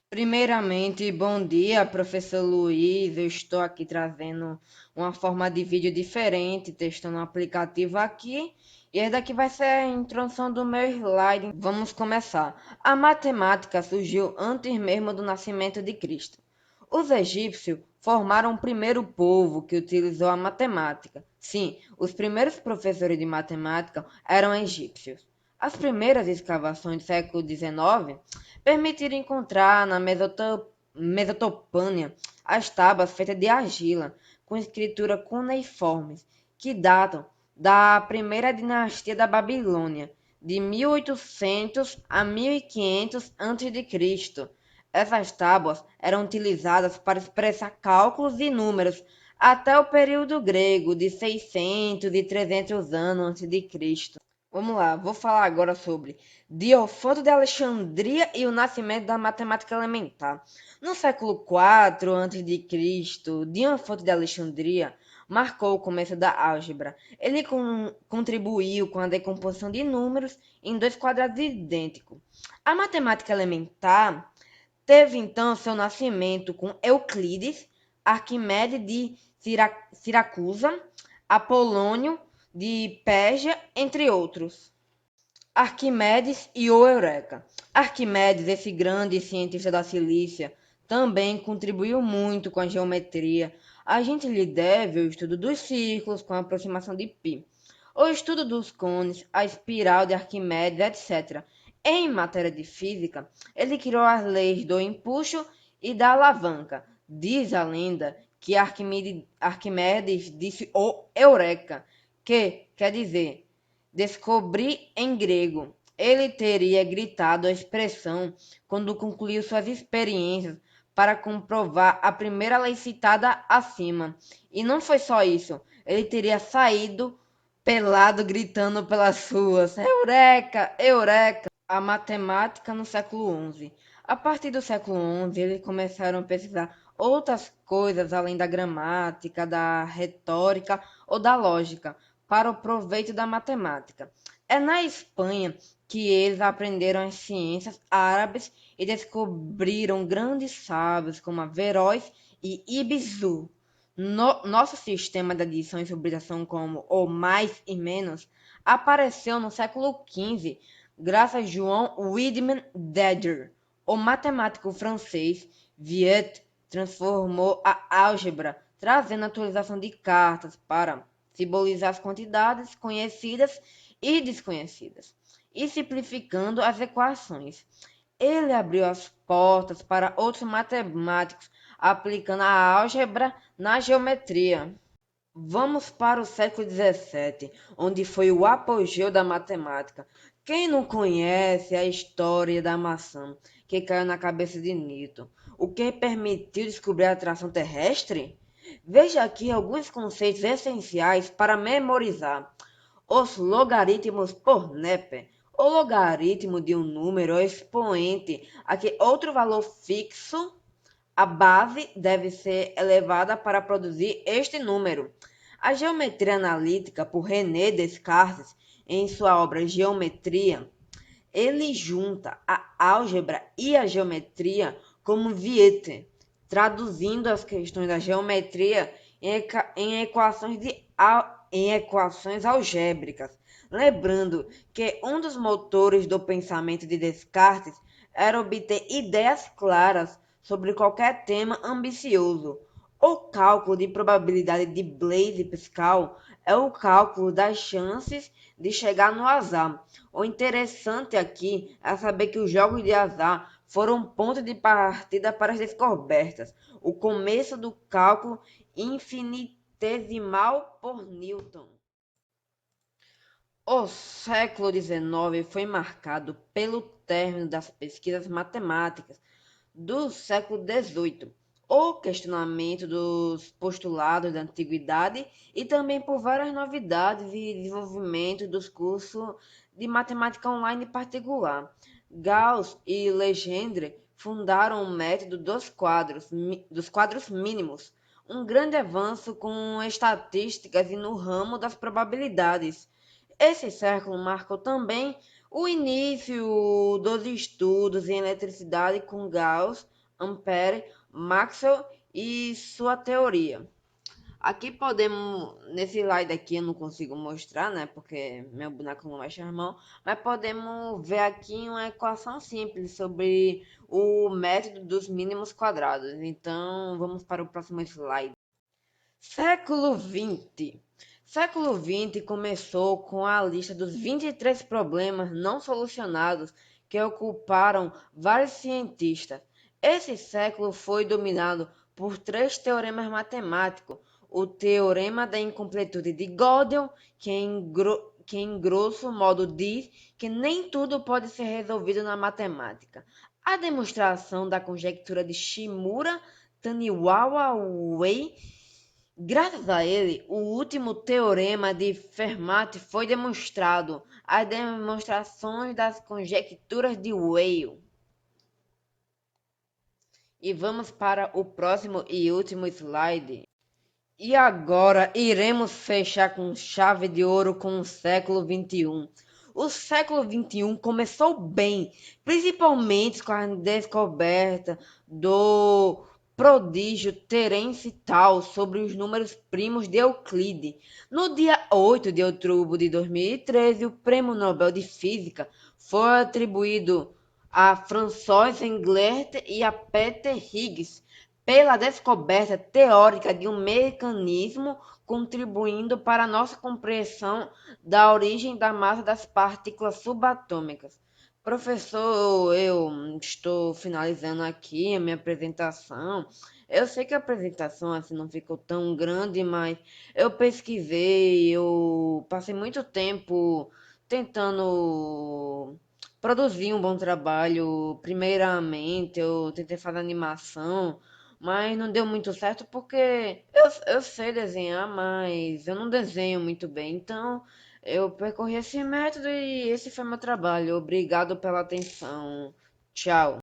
Primeiramente, bom dia, professor Luiz. Eu estou aqui trazendo uma forma de vídeo diferente, testando um aplicativo aqui. E esse daqui vai ser a introdução do meu slide. Vamos começar. A matemática surgiu antes mesmo do nascimento de Cristo. Os egípcios formaram o primeiro povo que utilizou a matemática. Sim, os primeiros professores de matemática eram egípcios. As primeiras escavações do século XIX permitiram encontrar na Mesopotâmia as tábuas feitas de argila, com escritura cuneiformes, que datam da primeira dinastia da Babilônia, de 1800 a 1500 a.C. Essas tábuas eram utilizadas para expressar cálculos de números até o período grego de 600 e 300 anos antes de Cristo. Vamos lá, vou falar agora sobre Diofanto de Alexandria e o nascimento da matemática elementar. No século IV a.C., Diofanto de Alexandria marcou o começo da álgebra. Ele contribuiu com a decomposição de números em dois quadrados idênticos. A matemática elementar teve então seu nascimento com Euclides, Arquimedes de Siracusa, Apolônio de Pérgia, entre outros. Arquimedes e o Eureka. Arquimedes, esse grande cientista da Cilícia, também contribuiu muito com a geometria. A gente lhe deve o estudo dos círculos com a aproximação de π, o estudo dos cones, a espiral de Arquimedes, etc. Em matéria de física, ele criou as leis do empuxo e da alavanca. Diz a lenda que Arquimedes disse o Eureka, que quer dizer descobri em grego. Ele teria gritado a expressão quando concluiu suas experiências para comprovar a primeira lei citada acima. E não foi só isso, ele teria saído pelado gritando pelas ruas: Eureka! Eureka! A matemática no século XI. A partir do século XI, eles começaram a pesquisar outras coisas além da gramática, da retórica ou da lógica, para o proveito da matemática. É na Espanha que eles aprenderam as ciências árabes e descobriram grandes sábios como Averroes e Ibn Zul. Nosso sistema de adição e subtração como o mais e menos apareceu no século XV graças a João Wiedemann Dagger. O matemático francês Viet transformou a álgebra, trazendo a atualização de cartas para simbolizar as quantidades conhecidas e desconhecidas, e simplificando as equações. Ele abriu as portas para outros matemáticos, aplicando a álgebra na geometria. Vamos para o século XVII, onde foi o apogeu da matemática. Quem não conhece a história da maçã que caiu na cabeça de Newton, o que permitiu descobrir a atração terrestre? Veja aqui alguns conceitos essenciais para memorizar. Os logaritmos por Neper. O logaritmo de um número é expoente a que outro valor fixo, a base deve ser elevada para produzir este número. A geometria analítica, por René Descartes, em sua obra Geometria, ele junta a álgebra e a geometria como Vieta, traduzindo as questões da geometria em equações algébricas. Lembrando que um dos motores do pensamento de Descartes era obter ideias claras sobre qualquer tema ambicioso. O cálculo de probabilidade de Blaise Pascal é o cálculo das chances de chegar no azar. O interessante aqui é saber que os jogos de azar foram um ponto de partida para as descobertas, o começo do cálculo infinitesimal por Newton. O século XIX foi marcado pelo término das pesquisas matemáticas do século XVIII, o questionamento dos postulados da antiguidade e também por várias novidades e desenvolvimento dos cursos de matemática online particular. Gauss e Legendre fundaram o método dos quadros mínimos, um grande avanço com estatísticas e no ramo das probabilidades. Esse século marcou também o início dos estudos em eletricidade com Gauss, Ampère, Maxwell e sua teoria. Aqui podemos, nesse slide aqui eu não consigo mostrar, né, porque meu boneco não é charmão, mas podemos ver aqui uma equação simples sobre o método dos mínimos quadrados. Então, vamos para o próximo slide. Século XX. Século XX começou com a lista dos 23 problemas não solucionados que ocuparam vários cientistas. Esse século foi dominado por três teoremas matemáticos: o teorema da incompletude de Gödel, que em grosso modo diz que nem tudo pode ser resolvido na matemática; a demonstração da conjectura de Shimura, Taniwawa Wei. Graças a ele, o último teorema de Fermat foi demonstrado. As demonstrações das conjecturas de Weyl. E vamos para o próximo e último slide. E agora iremos fechar com chave de ouro com o século XXI. O século XXI começou bem, principalmente com a descoberta do prodígio Terence Tao sobre os números primos de Euclides. No dia 8 de outubro de 2013, o Prêmio Nobel de Física foi atribuído a François Englert e a Peter Higgs pela descoberta teórica de um mecanismo contribuindo para a nossa compreensão da origem da massa das partículas subatômicas. Professor, eu estou finalizando aqui a minha apresentação. Eu sei que a apresentação assim não ficou tão grande, mas eu pesquisei, eu passei muito tempo tentando produzir um bom trabalho. Primeiramente, eu tentei fazer animação, mas não deu muito certo porque eu sei desenhar, mas eu não desenho muito bem. Então, eu percorri esse método e esse foi meu trabalho. Obrigado pela atenção. Tchau.